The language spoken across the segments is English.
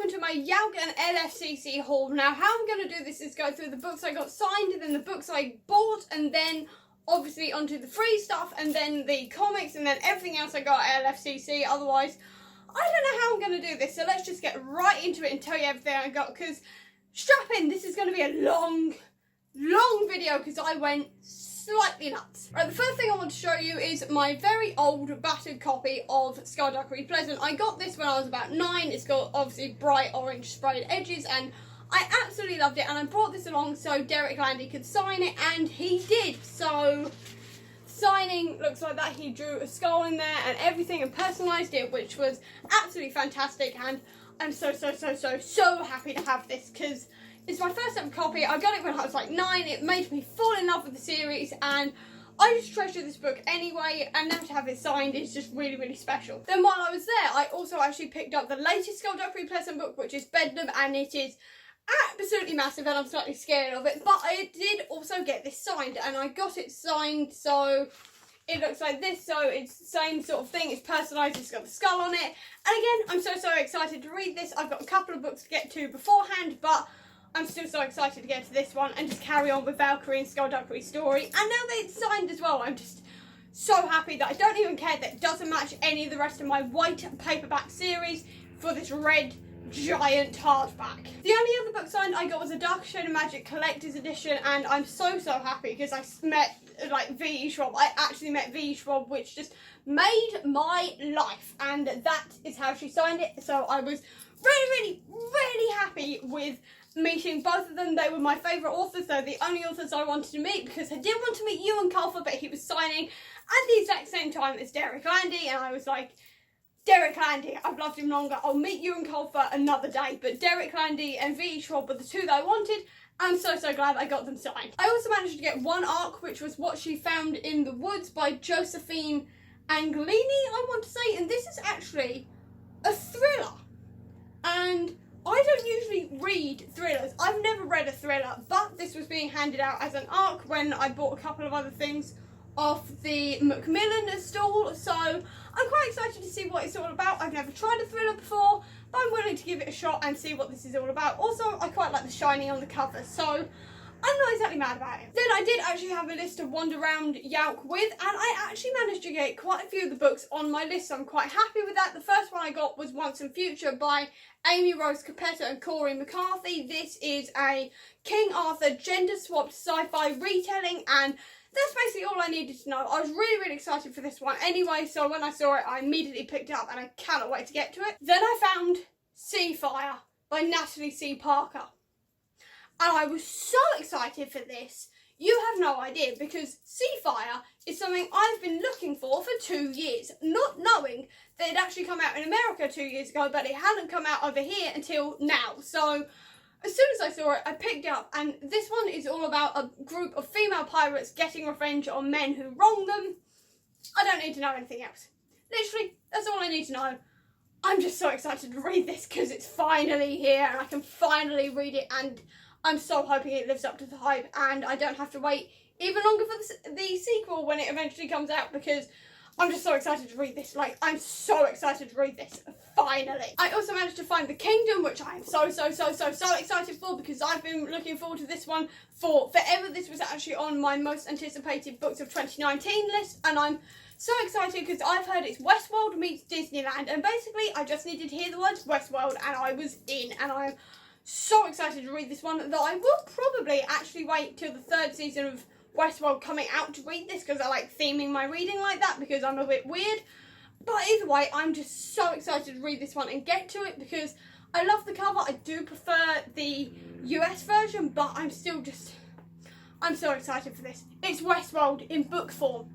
welcome to my YALC and LFCC haul. Now how I'm going to do this is go through the books I got signed and then the books I bought and then obviously onto the free stuff and then the comics and then everything else I got at LFCC. Otherwise, I don't know how I'm going to do this, so let's just get right into it and tell you everything I got, because strap in, this is going to be a long video because I went slightly nuts. Right, the first thing I want to show you is my very old battered copy of Skullduggery Pleasant. I got this when I was about 9. It's got obviously bright orange sprayed edges and I absolutely loved it, and I brought this along so Derek Landy could sign it, and he did. So signing looks like that. He drew a skull in there and everything and personalised it, which was absolutely fantastic, and I'm so happy to have this because it's my first ever copy. I got it when I was like 9. It made me fall in love with the series and I just treasure this book anyway, and now to have it signed is just really special. Then while I was there, I also actually picked up the latest Skullduggery Pleasant book, which is Bedlam, and it is absolutely massive and I'm slightly scared of it, but I did also get this signed and I got it signed, so it looks like this. So it's the same sort of thing, it's personalised, it's got the skull on it, and again I'm so excited to read this. I've got a couple of books to get to beforehand, but I'm still so excited to get to this one and just carry on with Valkyrie and Skullduggery's story. And now that it's signed as well, I'm just so happy that I don't even care that it doesn't match any of the rest of my white paperback series for this red giant hardback. The only other book signed I got was a Dark Shade of Magic Collector's Edition, and I'm so happy because I met like V.E. Schwab. I actually met V.E. Schwab, which just made my life, and that is how she signed it. So I was really happy with meeting both of them. They were my favourite authors. They're the only authors I wanted to meet because I did want to meet Ewan Colfer, but he was signing at the exact same time as Derek Landy, and I was like, Derek Landy, I've loved him longer. I'll meet Ewan Colfer another day. But Derek Landy and V.E. Schwab were the two that I wanted. I'm so glad I got them signed. I also managed to get one arc, which was What She Found in the Woods by Josephine Anglini, I want to say, and this is actually a thriller. And I don't usually read thrillers. I've never read a thriller, but this was being handed out as an arc when I bought a couple of other things off the Macmillan stall, so I'm quite excited to see what it's all about. I've never tried a thriller before, but I'm willing to give it a shot and see what this is all about. Also, I quite like the shiny on the cover, so I'm not exactly mad about it. Then I did actually have a list to wander around YALC with, and I actually managed to get quite a few of the books on my list, so I'm quite happy with that. The first one I got was Once and Future by Amy Rose Capetta and Corey McCarthy. This is a King Arthur gender-swapped sci-fi retelling, and that's basically all I needed to know. I was really excited for this one anyway, so when I saw it, I immediately picked it up and I cannot wait to get to it. Then I found Seafire by Natalie C. Parker. And I was so excited for this. You have no idea, because Seafire is something I've been looking for 2 years, not knowing that it actually come out in America 2 years ago, but it hadn't come out over here until now. So as soon as I saw it, I picked it up, and this one is all about a group of female pirates getting revenge on men who wrong them. I don't need to know anything else. Literally, that's all I need to know. I'm just so excited to read this because it's finally here and I can finally read it, and I'm so hoping it lives up to the hype and I don't have to wait even longer for the sequel when it eventually comes out, because I'm just so excited to read this. Like, I'm so excited to read this, finally. I also managed to find The Kingdom, which I am so excited for, because I've been looking forward to this one for forever. This was actually on my most anticipated books of 2019 list, and I'm so excited because I've heard it's Westworld meets Disneyland, and basically I just needed to hear the words Westworld and I was in, and I'm so excited to read this one that I will probably actually wait till the 3rd season of Westworld coming out to read this, because I like theming my reading like that because I'm a bit weird. But either way, I'm just so excited to read this one and get to it because I love the cover. I do prefer the US version, but I'm so excited for this. It's Westworld in book form.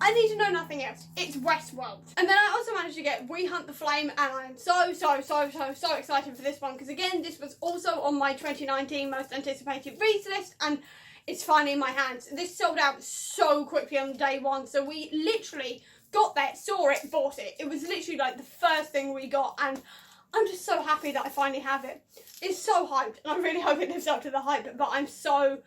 I need to know nothing else. It's Westworld. And then I also managed to get We Hunt the Flame, and I'm so excited for this one because, again, this was also on my 2019 most anticipated reads list, and it's finally in my hands. This sold out so quickly on day one, so we literally got there, saw it, bought it. It was literally like the first thing we got, and I'm just so happy that I finally have it. It's so hyped, and I really hope it lives up to the hype, but I'm so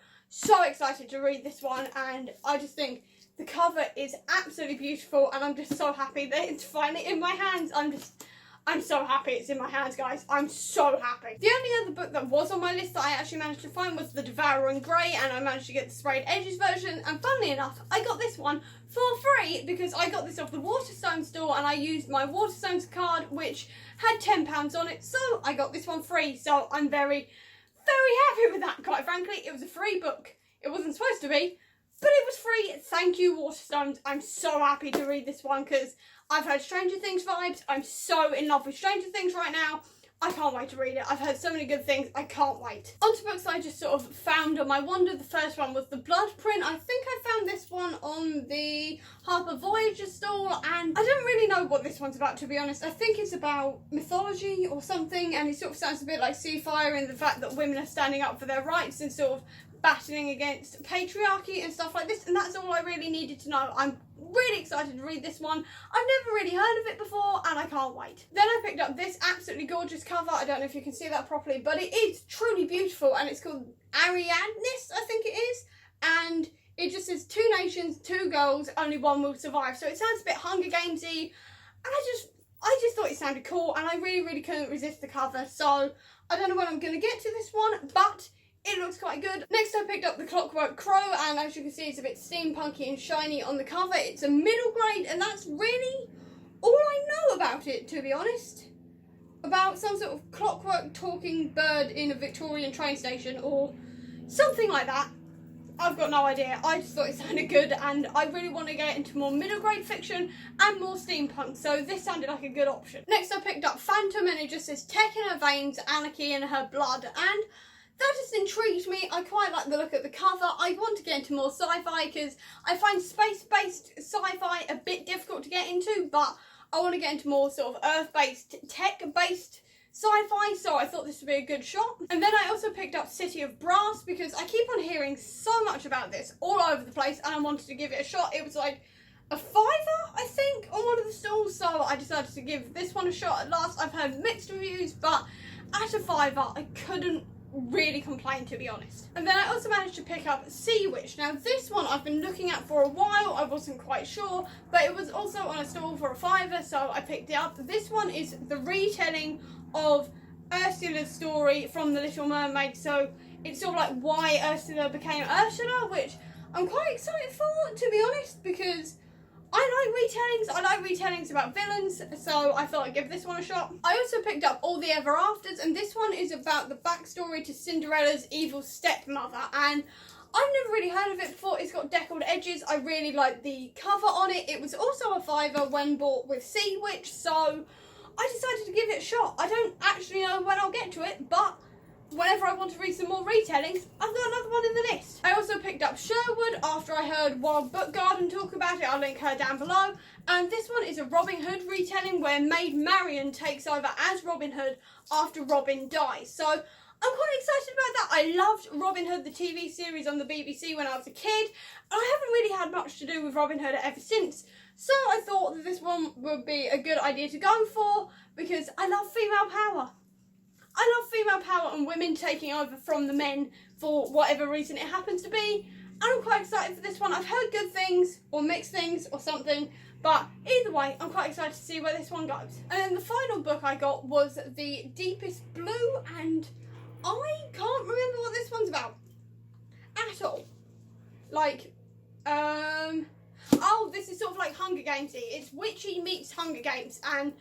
excited to read this one, and I just think the cover is absolutely beautiful, and I'm just so happy that it's finally in my hands. I'm so happy it's in my hands, guys. I'm so happy. The only other book that was on my list that I actually managed to find was The Devourer in Grey, and I managed to get the sprayed edges version, and funnily enough, I got this one for free because I got this off the Waterstone store and I used my Waterstones card, which had £10 on it, so I got this one free. So I'm very, very happy with that, quite frankly. It was a free book. It wasn't supposed to be, but it was free. Thank you, Waterstones. I'm so happy to read this one because I've heard Stranger Things vibes. I'm so in love with Stranger Things right now. I can't wait to read it. I've heard so many good things. I can't wait. On to books I just sort of found on my wander. The first one was The Blood Print. I think I found this one on the Harper Voyager store, and I don't really know what this one's about, to be honest. I think it's about mythology or something, and it sort of sounds a bit like Seafire in the fact that women are standing up for their rights and sort of battling against patriarchy and stuff like this, and that's all I really needed to know. I'm really excited to read this one. I've never really heard of it before and I can't wait. Then I picked up this absolutely gorgeous cover. I don't know if you can see that properly, but it is truly beautiful, and it's called Ariadnis, I think it is, and it just says 2 nations, 2 girls, only one will survive. So it sounds a bit Hunger Gamesy, and I just thought it sounded cool, and I really couldn't resist the cover. So I don't know when I'm going to get to this one, but it looks quite good. Next I picked up The Clockwork Crow, and as you can see it's a bit steampunky and shiny on the cover. It's a middle grade, and that's really all I know about it, to be honest. About some sort of clockwork talking bird in a Victorian train station or something like that. I've got no idea. I just thought it sounded good, and I really want to get into more middle grade fiction and more steampunk, so this sounded like a good option. Next I picked up Phantom, and it just says tech in her veins, anarchy in her blood, and that just intrigued me. I quite like the look of the cover. I want to get into more sci-fi because I find space-based sci-fi a bit difficult to get into, but I want to get into more sort of earth-based, tech-based sci-fi, so I thought this would be a good shot. And then I also picked up City of Brass because I keep on hearing so much about this all over the place, and I wanted to give it a shot. It was like a £5, I think, on one of the stalls, so I decided to give this one a shot at last. I've heard mixed reviews, but at a £5, I couldn't really complain, to be honest. And then I also managed to pick up Sea Witch. Now this one I've been looking at for a while. I wasn't quite sure, but it was also on a stall for a £5, so I picked it up. This one is the retelling of Ursula's story from The Little Mermaid, so it's sort of like why Ursula became Ursula, which I'm quite excited for, to be honest, because I like retellings about villains, so I thought I'd give this one a shot. I also picked up All the Ever Afters, and this one is about the backstory to Cinderella's evil stepmother, and I've never really heard of it before. It's got deckled edges. I really like the cover on it. It was also a £5 when bought with Sea Witch, so I decided to give it a shot. I don't actually know when I'll get to it, but whenever I want to read some more retellings, I've got another one in the list. I also picked up Sherwood after I heard Wild Book Garden talk about it. I'll link her down below. And this one is a Robin Hood retelling where Maid Marian takes over as Robin Hood after Robin dies. So I'm quite excited about that. I loved Robin Hood, the TV series on the BBC when I was a kid, and I haven't really had much to do with Robin Hood ever since. So I thought that this one would be a good idea to go for because I love female power. I love female power and women taking over from the men for whatever reason it happens to be. And I'm quite excited for this one. I've heard good things or mixed things or something, but either way, I'm quite excited to see where this one goes. And then the final book I got was The Deepest Blue, and I can't remember what this one's about at all. Like, oh, this is sort of like Hunger Gamesy. It's witchy meets Hunger Games, and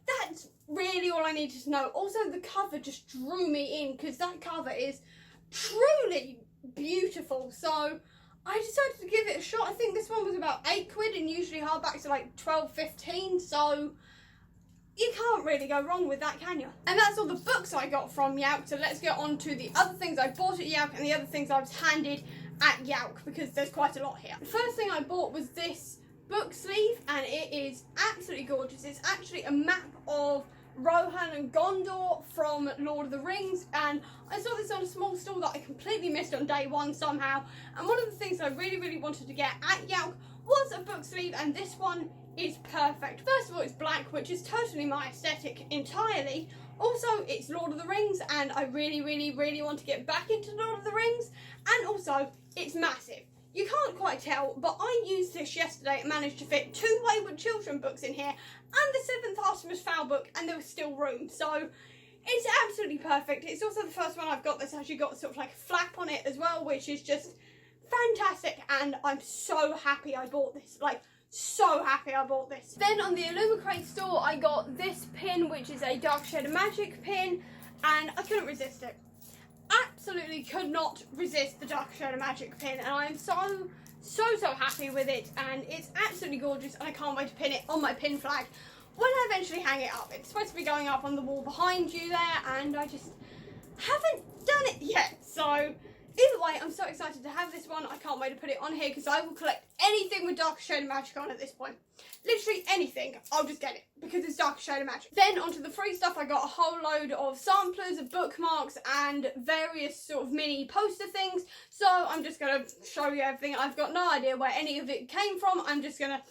that's really all I needed to know. Also, the cover just drew me in because that cover is truly beautiful. So I decided to give it a shot. I think this one was about £8 and usually hardbacks are like 12-15. So you can't really go wrong with that, can you? And that's all the books I got from YALC. So let's get on to the other things I bought at YALC and the other things I was handed at YALC because there's quite a lot here. The first thing I bought was this book sleeve, and it is absolutely gorgeous. It's actually a map of Rohan and Gondor from Lord of the Rings, and I saw this on a small stall that I completely missed on day one somehow, and one of the things I really wanted to get at YALC was a book sleeve, and this one is perfect. First of all, it's black, which is totally my aesthetic entirely. Also, it's Lord of the Rings, and I really want to get back into Lord of the Rings, and also, it's massive. you can't quite tell, but I used this yesterday and managed to fit 2 Wayward Children books in here and the 7th Artemis Fowl book, and there was still room. So it's absolutely perfect. It's also the first one I've got that's actually got sort of like a flap on it as well, which is just fantastic, and I'm so happy I bought this. Like, so happy I bought this. Then on the Illumicrate store, I got this pin, which is a Dark Shade of Magic pin, and I couldn't resist it. Absolutely could not resist the Dark Shade of Magic pin, and I'm so happy with it, and it's absolutely gorgeous, and I can't wait to pin it on my pin flag when I eventually hang it up. It's supposed to be going up on the wall behind you there, and I just haven't done it yet. So either way, I'm so excited to have this one. I can't wait to put it on here because I will collect anything with Dark Shade of Magic on at this point. Literally anything, I'll just get it because it's Dark Shade of Magic. Then onto the free stuff, I got a whole load of samplers of bookmarks and various sort of mini poster things. So I'm just going to show you everything. I've got no idea where any of it came from. I'm just going to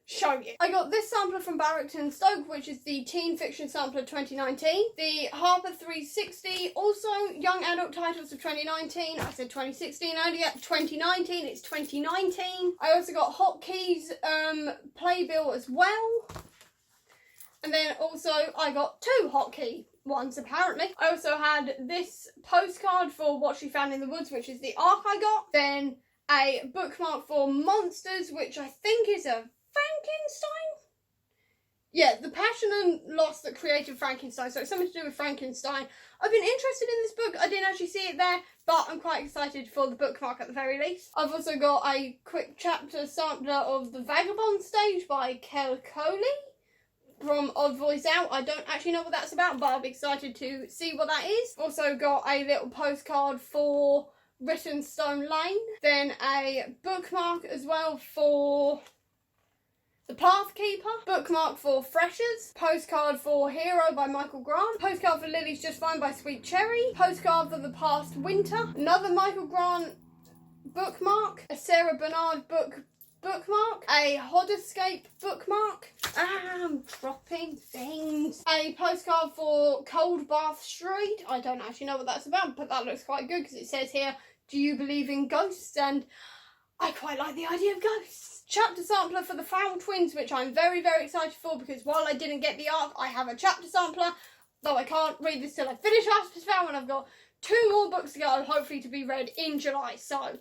show you. I got this sampler from Barrington Stoke, which is the Teen Fiction Sampler 2019. The Harper 360, also Young Adult Titles of 2019. I said 2016 earlier. 2019, it's 2019. I also got Hotkeys playbill as well. And then also I got 2 hotkey ones apparently. I also had this postcard for What She Found in the Woods, which is the arc I got. Then a bookmark for Monsters, which I think is a Frankenstein? Yeah, the passion and loss that created Frankenstein. So it's something to do with Frankenstein. I've been interested in this book. I didn't actually see it there, but I'm quite excited for the bookmark at the very least. I've also got a quick chapter sampler of The Vagabond Stage by Kel Coley from Odd Voice Out. I don't actually know what that's about, but I'll be excited to see what that is. Also got a little postcard for Written Stone Lane. Then a bookmark as well for The Pathkeeper, bookmark for Freshers, postcard for Hero by Michael Grant, postcard for Lily's Just Fine by Sweet Cherry, postcard for The Past Winter, another Michael Grant bookmark, a Sarah Bernard bookmark, a Hodescape bookmark, I'm dropping things, a postcard for Cold Bath Street. I don't actually know what that's about, but that looks quite good because it says here, do you believe in ghosts? And I quite like the idea of ghosts. Chapter sampler for the Fowl Twins, which I'm very excited for because while I didn't get the arc, I have a chapter sampler, though I can't read this till I finish Artemis Fowl, and I've got 2 more books to go, hopefully to be read in July, so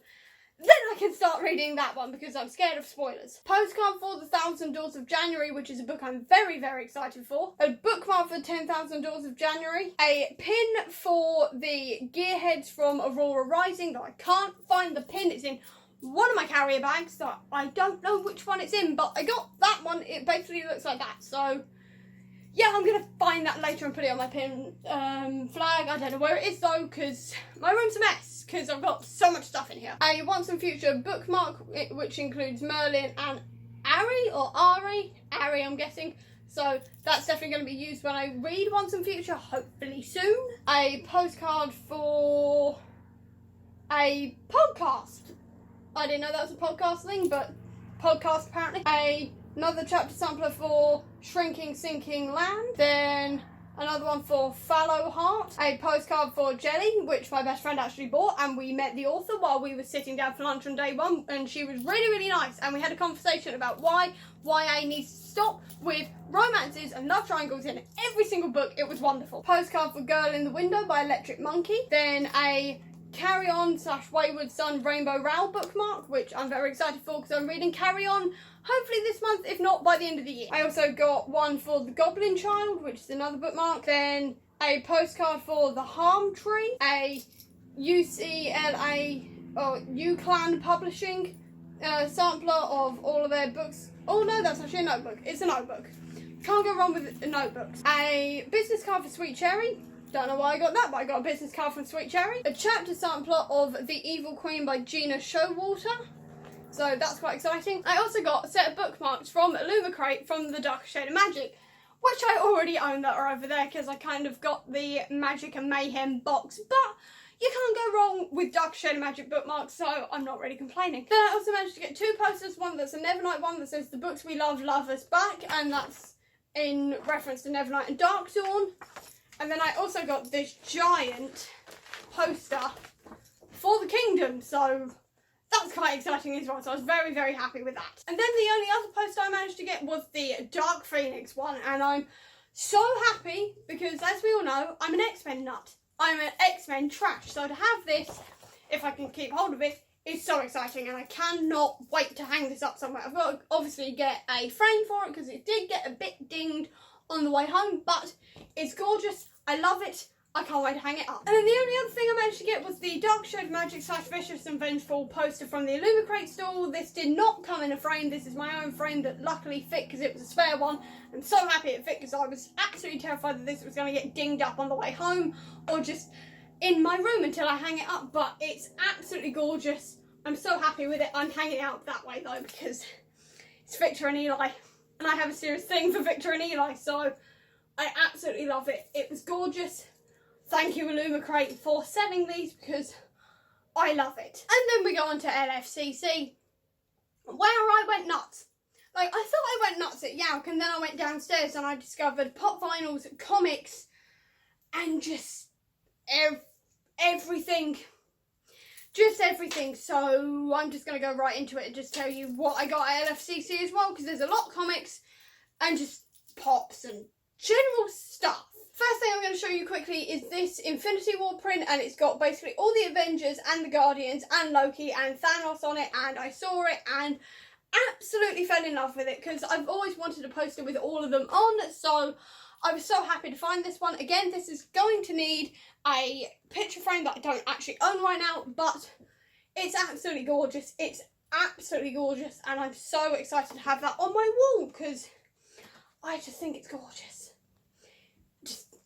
then I can start reading that one because I'm scared of spoilers. Postcard for The 1,000 Doors of January, which is a book I'm very excited for. A bookmark for 10,000 Doors of January. A pin for the Gearheads from Aurora Rising, though I can't find the pin. It's in one of my carrier bags that I don't know which one it's in, but I got that one. It basically looks like that, so yeah, I'm gonna find that later and put it on my pin flag. I don't know where it is though because my room's a mess because I've got so much stuff in here. A Once and Future bookmark, which includes Merlin and Ari, or Ari I'm guessing, so that's definitely going to be used when I read Once and Future, hopefully soon. A postcard for a podcast. I didn't know that was a podcast thing, but podcast apparently. Another chapter sampler for Shrinking Sinking Land. Then another one for Fallow Heart. A postcard for Jelly, which my best friend actually bought, and we met the author while we were sitting down for lunch on day 1, and she was really nice, and we had a conversation about why YA needs to stop with romances and love triangles in every single book. It was wonderful. Postcard for Girl in the Window by Electric Monkey. Then a Carry On / Wayward Son Rainbow Rowell bookmark, which I'm very excited for because I'm reading Carry On hopefully this month, if not by the end of the year. I also got one for The Goblin Child, which is another bookmark. Then a postcard for The Harm Tree, a UCLA or UClan Publishing sampler of all of their books. Oh no, that's actually a notebook. It's a notebook. Can't go wrong with notebooks. A business card for Sweet Cherry. Don't know why I got that, but I got a business card from Sweet Cherry. A chapter sampler of The Evil Queen by Gina Showalter. So that's quite exciting. I also got a set of bookmarks from Illumicrate from the Dark Shade of Magic, which I already own that are over there because I kind of got the Magic and Mayhem box, but you can't go wrong with Dark Shade of Magic bookmarks, so I'm not really complaining. Then I also managed to get 2 posters, one that's a Nevernight one that says The Books We Love Us Back, and that's in reference to Nevernight and Dark Dawn. And then I also got this giant poster for The Kingdom, so that's that's quite exciting as well, so I was very, very happy with that. And then the only other post I managed to get was the Dark Phoenix one, and I'm so happy because, as we all know, I'm an X-Men nut. I'm an X-Men trash, so to have this, if I can keep hold of it, is so exciting, and I cannot wait to hang this up somewhere. I've got to obviously get a frame for it because it did get a bit dinged on the way home, but it's gorgeous. I love it. I can't wait to hang it up. And then the only other thing I managed to get was the Dark Shade Magic / Vicious and Vengeful poster from the Illumicrate store. This did not come in a frame. This is my own frame that luckily fit because it was a spare one. I'm so happy it fit because I was absolutely terrified that this was going to get dinged up on the way home or just in my room until I hang it up, but it's absolutely gorgeous. I'm so happy with it. I'm hanging it up that way though because it's Victor and Eli, and I have a serious thing for Victor and Eli, so I absolutely love it. It was gorgeous. Thank you, Illumicrate, for selling these because I love it. And then we go on to LFCC, where I went nuts. Like, I thought I went nuts at YALC, and then I went downstairs and I discovered pop vinyls, comics, and just everything. Just everything. So I'm just going to go right into it and just tell you what I got at LFCC as well, because there's a lot of comics and just pops and general stuff. First thing I'm going to show you quickly is this Infinity War print, and it's got basically all the Avengers and the Guardians and Loki and Thanos on it, and I saw it and absolutely fell in love with it because I've always wanted a poster with all of them on, so I was so happy to find this one. Again, this is going to need a picture frame that I don't actually own right now, but it's absolutely gorgeous. It's absolutely gorgeous, and I'm so excited to have that on my wall because I just think it's gorgeous.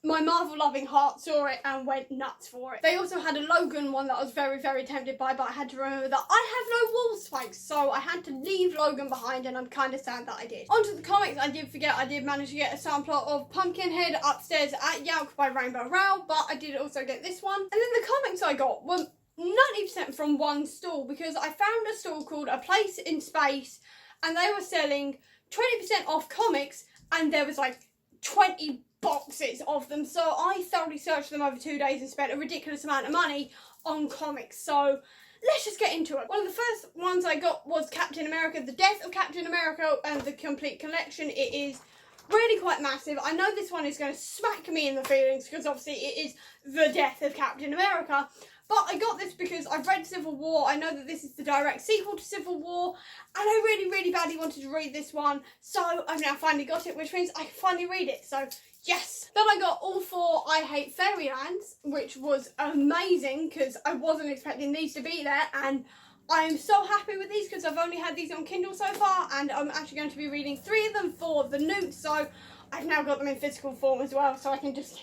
My Marvel-loving heart saw it and went nuts for it. They also had a Logan one that I was very, very tempted by, but I had to remember that I have no wall space, so I had to leave Logan behind, and I'm kind of sad that I did. Onto the comics, I did manage to get a sampler of Pumpkinhead upstairs at YALC by Rainbow Rowell, but I did also get this one. And then the comics I got were 90% from one stall, because I found a stall called A Place in Space, and they were selling 20% off comics, and there was like 20 boxes of them, so I thoroughly searched them over 2 days and spent a ridiculous amount of money on comics. So let's just get into it. One of the first ones I got was Captain America, The Death of Captain America, and the complete collection. It is really quite massive. I know this one is going to smack me in the feelings because obviously it is The Death of Captain America, but I got this because I've read Civil War. I know that this is the direct sequel to Civil War, and I really, really badly wanted to read this one, so I've now finally got it, which means I can finally read it, so yes. Then I got all 4 I Hate Fairylands, which was amazing because I wasn't expecting these to be there, and I am so happy with these because I've only had these on Kindle so far, and I'm actually going to be reading 3 of them for the Newt, so I've now got them in physical form as well, so I can just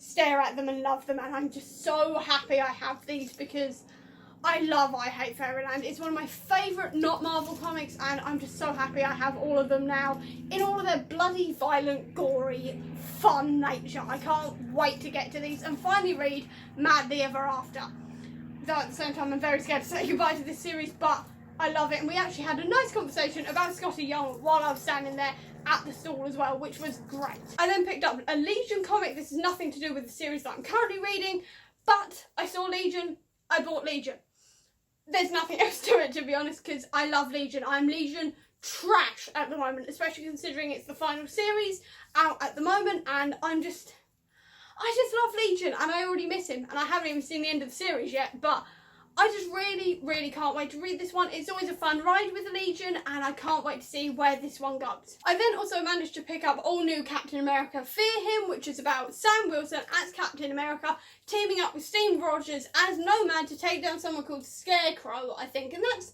stare at them and love them, and I'm just so happy I have these because I love I Hate Fairyland. It's one of my favourite not Marvel comics, and I'm just so happy I have all of them now in all of their bloody, violent, gory, fun nature. I can't wait to get to these and finally read Madly Ever After. Though at the same time I'm very scared to say goodbye to this series, but I love it, and we actually had a nice conversation about Scotty Young while I was standing there at the stall as well, which was great. I then picked up a Legion comic. This is nothing to do with the series that I'm currently reading, but I saw Legion, I bought Legion. There's nothing else to it, to be honest, because I love Legion. I'm Legion trash at the moment, especially considering it's the final series out at the moment, and I just love Legion, and I already miss him, and I haven't even seen the end of the series yet, but I just really, really can't wait to read this one. It's always a fun ride with Legion, and I can't wait to see where this one goes. I then also managed to pick up all new Captain America Fear Him, which is about Sam Wilson as Captain America teaming up with Steve Rogers as Nomad to take down someone called Scarecrow, I think, and that's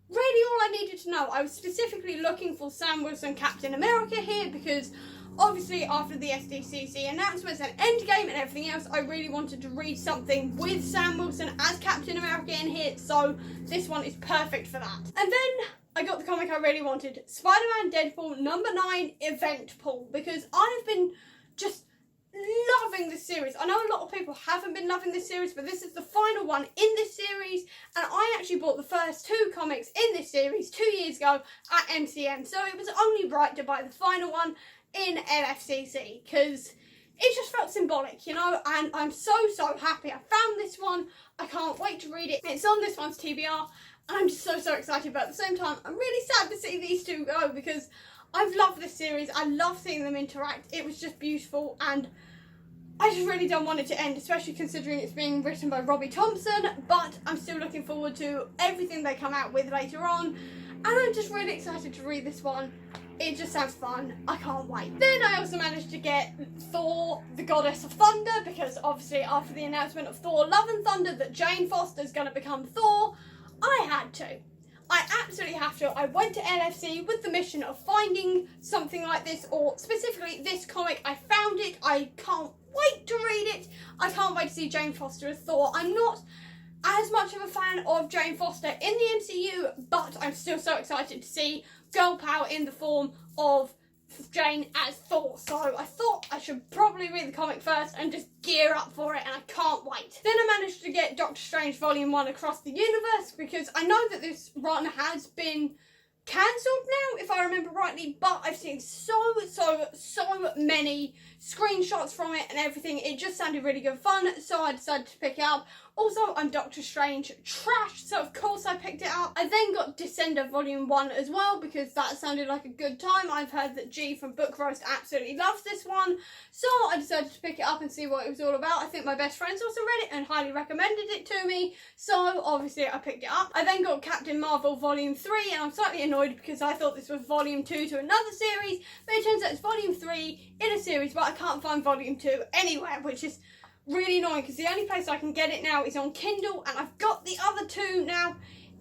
really all I needed to know. I was specifically looking for Sam Wilson Captain America here because obviously after the SDCC announcements and Endgame and everything else, I really wanted to read something with Sam Wilson as Captain America in here, so this one is perfect for that. And then I got the comic I really wanted, Spider-Man Deadpool #9 Event Pool, because I've been just loving this series. I know a lot of people haven't been loving this series, but this is the final one in this series, and I actually bought the first 2 comics in this series 2 years ago at MCM, so it was only right to buy the final one in LFCC because it just felt symbolic, you know, and I'm so happy I found this one. I can't wait to read it. It's on this one's TBR, and I'm just so excited, but at the same time I'm really sad to see these two go because I've loved this series. I love seeing them interact. It was just beautiful, and I just really don't want it to end, especially considering it's being written by Robbie Thompson, but I'm still looking forward to everything they come out with later on, and I'm just really excited to read this one. It just sounds fun. I can't wait. Then I also managed to get Thor, the Goddess of Thunder, because obviously after the announcement of Thor Love and Thunder that Jane Foster's going to become Thor, I had to. I absolutely have to. I went to LFC with the mission of finding something like this, or specifically this comic. I found it. I can't wait to read it. I can't wait to see Jane Foster as Thor. I'm not as much of a fan of Jane Foster in the MCU, but I'm still so excited to see girl power in the form of Jane as Thor. So I thought I should probably read the comic first and just gear up for it, and I can't wait. Then I managed to get Doctor Strange Volume 1 Across the Universe, because I know that this run has been cancelled now, if I remember rightly, but I've seen so many screenshots from it and everything. It just sounded really good fun, so I decided to pick it up. Also, I'm Doctor Strange trash, so of course I picked it up. I then got Descender Volume 1 as well, because that sounded like a good time. I've heard that G from Book Roast absolutely loves this one, so I decided to pick it up and see what it was all about. I think my best friends also read it and highly recommended it to me, so obviously I picked it up. I then got Captain Marvel Volume 3, and I'm slightly annoyed because I thought this was Volume 2 to another series, but it turns out it's Volume 3 in a series, but I can't find Volume 2 anywhere, which is really annoying because the only place I can get it now is on Kindle, and I've got the other two now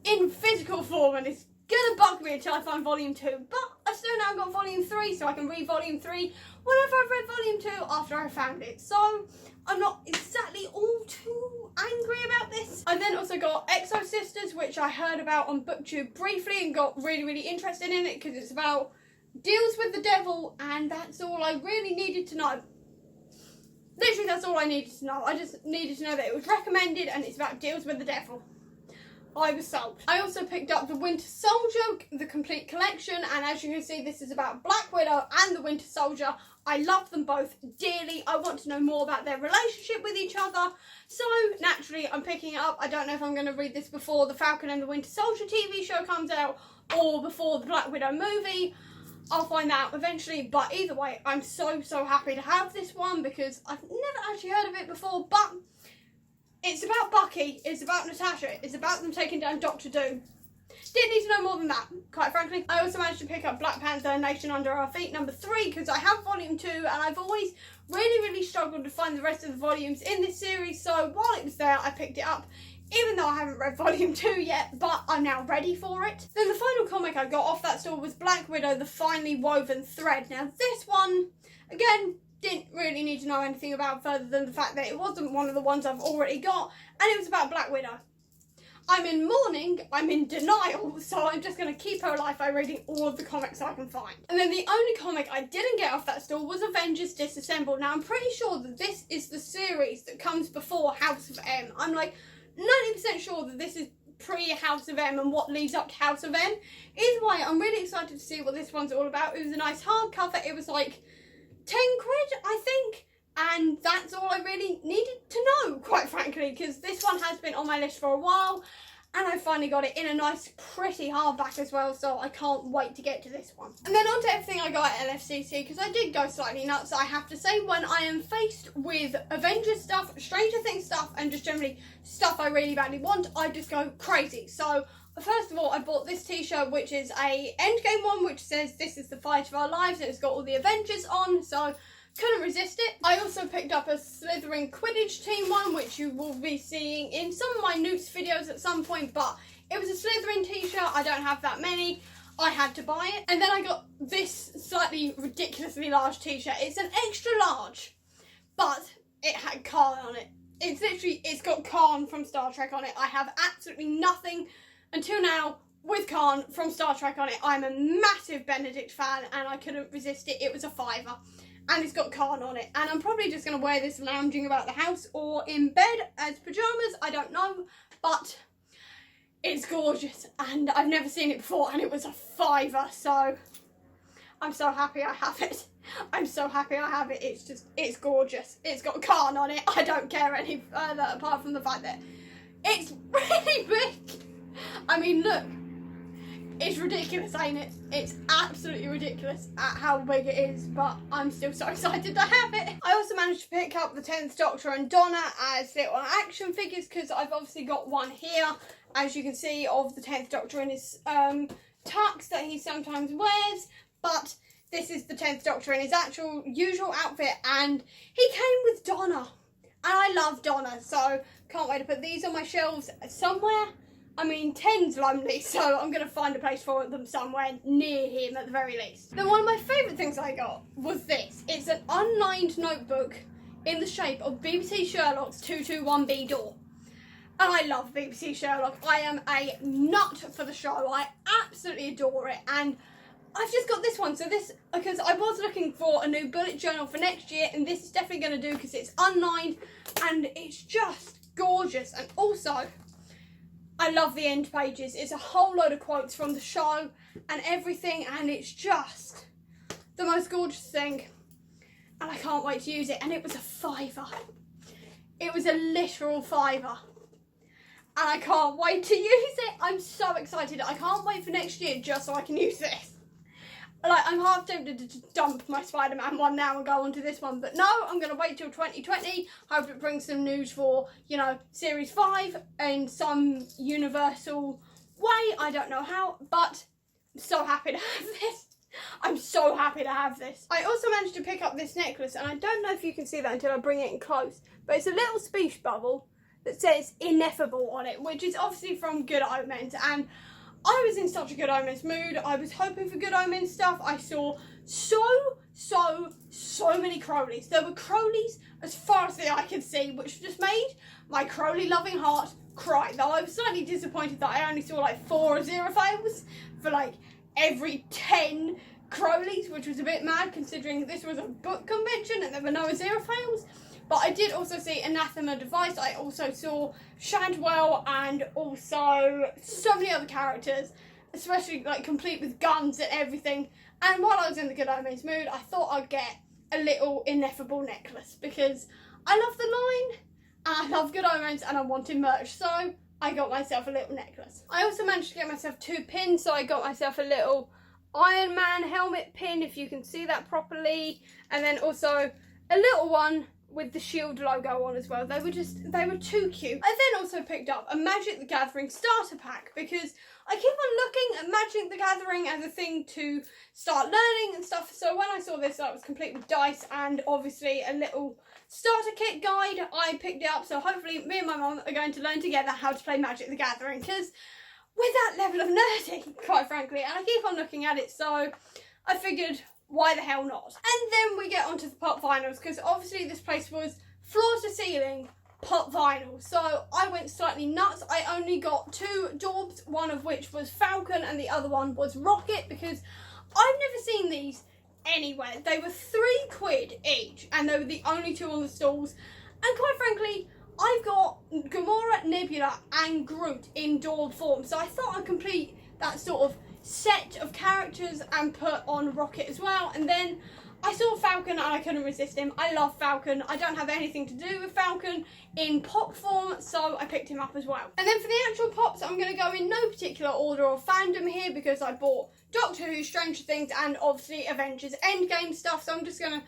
in physical form, and it's gonna bug me until I find Volume 2, but I've still now got Volume 3, so I can read Volume 3 whenever I've read Volume 2 after I found it, so I'm not exactly all too angry about this. I then also got Exo Sisters, which I heard about on BookTube briefly and got really interested in it because it's about deals with the devil, and that's all I really needed to know. Literally, that's all I needed to know. I just needed to know that it was recommended and it's about deals with the devil. I was sold. I also picked up the Winter Soldier, the complete collection, and as you can see, this is about Black Widow and the Winter Soldier. I love them both dearly. I want to know more about their relationship with each other, so naturally I'm picking it up. I don't know if I'm going to read this before the Falcon and the Winter Soldier TV show comes out or before the Black Widow movie. I'll find out eventually, but either way, I'm so happy to have this one because I've never actually heard of it before, but it's about Bucky, it's about Natasha, it's about them taking down Doctor Doom. Didn't need to know more than that, quite frankly. I also managed to pick up Black Panther Nation Under Our Feet number 3 because I have Volume 2 and I've always really struggled to find the rest of the volumes in this series, so while it was there, I picked it up. Even though I haven't read Volume 2 yet, but I'm now ready for it. Then the final comic I got off that store was Black Widow, The Finely Woven Thread. Now this one, again, didn't really need to know anything about further than the fact that it wasn't one of the ones I've already got, and it was about Black Widow. I'm in mourning, I'm in denial, so I'm just going to keep her alive by reading all of the comics I can find. And then the only comic I didn't get off that store was Avengers Disassembled. Now I'm pretty sure that this is the series that comes before House of M. I'm like 90% sure that this is pre-House of M and what leads up to House of M. Either way, I'm really excited to see what this one's all about. It was a nice hardcover. It was like 10 quid, I think. And that's all I really needed to know, quite frankly, because this one has been on my list for a while. And I finally got it in a nice, pretty hardback as well, so I can't wait to get to this one. And then on to everything I got at LFCC, because I did go slightly nuts, I have to say. When I am faced with Avengers stuff, Stranger Things stuff, and just generally stuff I really badly want, I just go crazy. So, first of all, I bought this t-shirt, which is a Endgame one, which says, "This is the fight of our lives," and it's got all the Avengers on, so couldn't resist it. I also picked up a Slytherin Quidditch team one, which you will be seeing in some of my Newts videos at some point, but it was a Slytherin t-shirt. I don't have that many. I had to buy it. And then I got this slightly ridiculously large t-shirt. It's an extra large, but it had Khan on it. It's got Khan from Star Trek on it. I have absolutely nothing until now with Khan from Star Trek on it. I'm a massive Benedict fan and I couldn't resist it. It was a £5. And it's got Khan on it. And I'm probably just going to wear this lounging about the house or in bed as pyjamas. I don't know. But it's gorgeous. And I've never seen it before. And it was a £5. So I'm so happy I have it. I'm so happy I have it. It's gorgeous. It's got Khan on it. I don't care any further apart from the fact that it's really big. I mean, look, it's ridiculous, ain't it? It's absolutely ridiculous at how big it is, but I'm still so excited to have it. I also managed to pick up the 10th Doctor and Donna as little action figures, because I've obviously got one here, as you can see, of the 10th Doctor in his tux that he sometimes wears, but this is the 10th Doctor in his actual usual outfit, and he came with Donna, and I love Donna, so can't wait to put these on my shelves somewhere. I mean, 10's lonely, so I'm going to find a place for them somewhere near him at the very least. Then one of my favourite things I got was this. It's an unlined notebook in the shape of BBC Sherlock's 221B door. And I love BBC Sherlock. I am a nut for the show. I absolutely adore it. And I've just got this one. So this, because I was looking for a new bullet journal for next year, and this is definitely going to do because it's unlined and it's just gorgeous. And also, I love the end pages. It's a whole load of quotes from the show and everything, and it's just the most gorgeous thing. And I can't wait to use it. And it was a £5. It was a literal £5. And I can't wait to use it. I'm so excited. I can't wait for next year just so I can use this. Like, I'm half tempted to dump my Spider-Man one now and go on to this one. But no, I'm going to wait till 2020. Hope it brings some news for, you know, Series 5 in some universal way. I don't know how, but I'm so happy to have this. I'm so happy to have this. I also managed to pick up this necklace, and I don't know if you can see that until I bring it in close, but it's a little speech bubble that says ineffable on it, which is obviously from Good Omens, and I was in such a Good Omens mood. I was hoping for Good Omens stuff. I saw so many Crowleys. There were Crowleys as far as the eye could see, which just made my Crowley loving heart cry. Though I was slightly disappointed that I only saw like 4 Aziraphales for like every 10 Crowleys, which was a bit mad considering this was a book convention and there were no Aziraphales. But I did also see Anathema Device. I also saw Shadwell and also so many other characters, especially like complete with guns and everything. And while I was in the Good Omens mood, I thought I'd get a little ineffable necklace because I love the line and I love Good Omens and I wanted merch. So I got myself a little necklace. I also managed to get myself 2 pins. So I got myself a little Iron Man helmet pin, if you can see that properly. And then also a little one with the Shield logo on as well. They were too cute. I then also picked up a Magic the Gathering starter pack because I keep on looking at Magic the Gathering as a thing to start learning and stuff. So when I saw this, that was complete with dice and obviously a little starter kit guide, I picked it up. So hopefully me and my mum are going to learn together how to play Magic the Gathering, because with that level of nerdy, quite frankly, and I keep on looking at it, so I figured, why the hell not? And then we get onto the pop vinyls, because obviously this place was floor to ceiling pop vinyl. So I went slightly nuts. I only got 2 daubs, one of which was Falcon and the other one was Rocket, because I've never seen these anywhere. They were £3 each and they were the only 2 on the stalls. And quite frankly, I've got Gamora, Nebula and Groot in daub form. So I thought I'd complete that sort of set of characters and put on Rocket as well. And then I saw Falcon and I couldn't resist him. I love Falcon. I don't have anything to do with Falcon in pop form, so I picked him up as well. And then for the actual pops, I'm going to go in no particular order of fandom here because I bought Doctor Who, Stranger Things and obviously Avengers Endgame stuff, so I'm just going to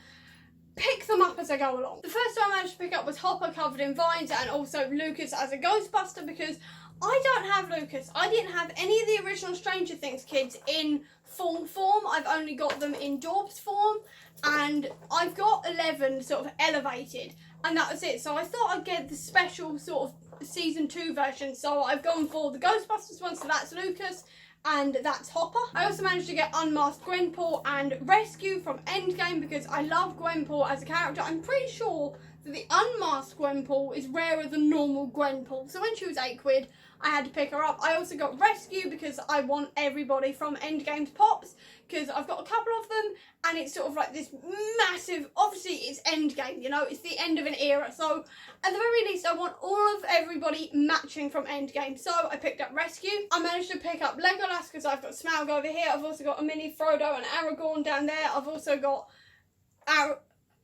pick them up as I go along. The first one I managed to pick up was Hopper covered in vines and also Lucas as a Ghostbuster, because I don't have Lucas. I didn't have any of the original Stranger Things kids in full form. I've only got them in Daub's form, and I've got 11 sort of elevated, and that was it. So I thought I'd get the special sort of season 2 version. So I've gone for the Ghostbusters one, so that's Lucas and that's Hopper. I also managed to get Unmasked Gwenpool and Rescue from Endgame because I love Gwenpool as a character. I'm pretty sure that the Unmasked Gwenpool is rarer than normal Gwenpool. So when she was £8, I had to pick her up. I also got Rescue because I want everybody from Endgame's pops, because I've got a couple of them and it's sort of like this massive, obviously it's Endgame, you know, it's the end of an era. So at the very least I want all of everybody matching from Endgame. So I picked up Rescue. I managed to pick up Legolas because I've got Smaug over here. I've also got a mini Frodo and Aragorn down there. I've also got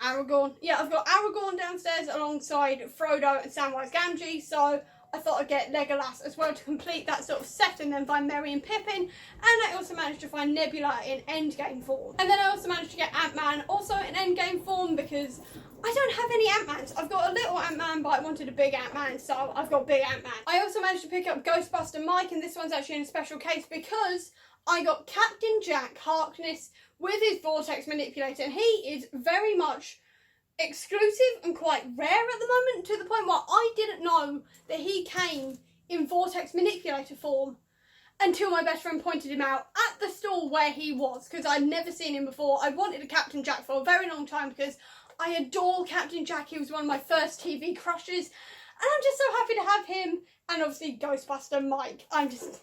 Aragorn. Yeah, I've got Aragorn downstairs alongside Frodo and Samwise Gamgee. So I thought I'd get Legolas as well to complete that sort of set, and then find Merry and Pippin. And I also managed to find Nebula in Endgame form. And then I also managed to get Ant-Man also in Endgame form, because I don't have any Ant-Mans. I've got a little Ant-Man, but I wanted a big Ant-Man, so I've got big Ant-Man. I also managed to pick up Ghostbuster Mike, and this one's actually in a special case because I got Captain Jack Harkness with his Vortex Manipulator, and he is very much exclusive and quite rare at the moment, to the point where I didn't know that he came in Vortex Manipulator form until my best friend pointed him out at the store where he was, because I'd never seen him before. I wanted a Captain Jack for a very long time because I adore Captain Jack. He was one of my first TV crushes, and I'm just so happy to have him, and obviously Ghostbuster Mike. I'm just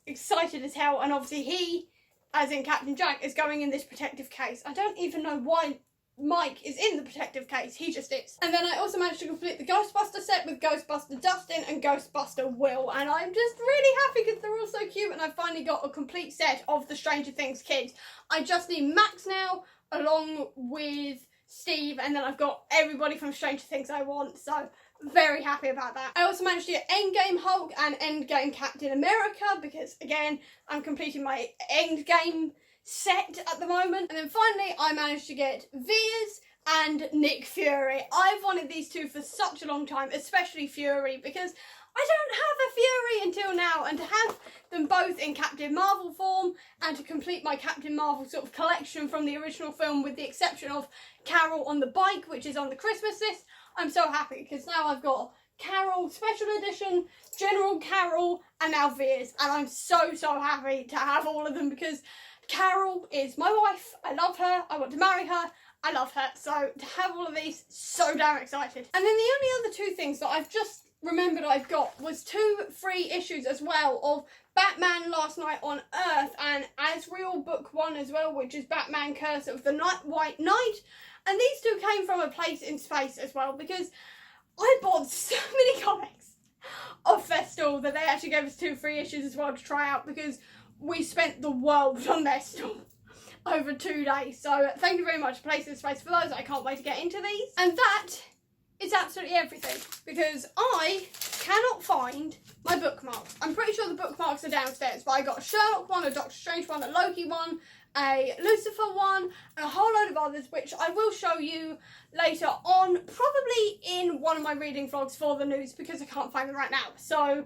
excited as hell, and obviously he, as in Captain Jack, is going in this protective case. I don't even know why Mike is in the protective case, he just is. And then I also managed to complete the Ghostbuster set with Ghostbuster Dustin and Ghostbuster Will, and I'm just really happy because they're all so cute, and I finally got a complete set of the Stranger Things kids. I just need Max now, along with Steve, and then I've got everybody from Stranger Things I want, so very happy about that. I also managed to get Endgame Hulk and Endgame Captain America because, again, I'm completing my Endgame set at the moment. And then finally I managed to get Veers and Nick Fury. I've wanted these two for such a long time, especially Fury, because I don't have a Fury until now, and to have them both in Captain Marvel form and to complete my Captain Marvel sort of collection from the original film, with the exception of Carol on the bike, which is on the Christmas list, I'm so happy because now I've got Carol Special Edition, General Carol, and now Veers, and I'm so happy to have all of them because Carol is my wife. I love her. I want to marry her. I love her. So to have all of these, so damn excited. And then the only other two things that I've just remembered I've got was 2 free issues as well of Batman Last Night on Earth and Azrael Book 1 as well, which is Batman Curse of the White Knight. And these two came from a place in space as well, because I bought so many comics of Festool that they actually gave us 2 free issues as well to try out, because we spent the world on their store over 2 days. So thank you very much, Place in Space, for those. I can't wait to get into these. And that is absolutely everything, because I cannot find my bookmarks. I'm pretty sure the bookmarks are downstairs, but I got a Sherlock one, a Doctor Strange one, a Loki one, a Lucifer one, and a whole load of others, which I will show you later on, probably in one of my reading vlogs for the news, because I can't find them right now. So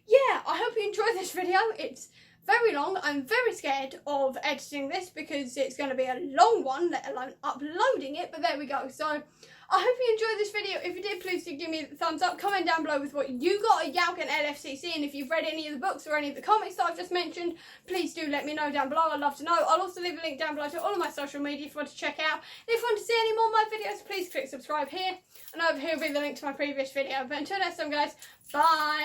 yeah, I hope you enjoyed this video. It's very long. I'm very scared of editing this because it's going to be a long one, let alone uploading it, but there we go. So I hope you enjoyed this video. If you did, please do give me a thumbs up. Comment down below with what you got at YALC and LFCC, and if you've read any of the books or any of the comics that I've just mentioned, please do let me know down below. I'd love to know. I'll also leave a link down below to all of my social media if you want to check out. And if you want to see any more of my videos, please click subscribe here, and over here will be the link to my previous video. But until next time, guys, bye!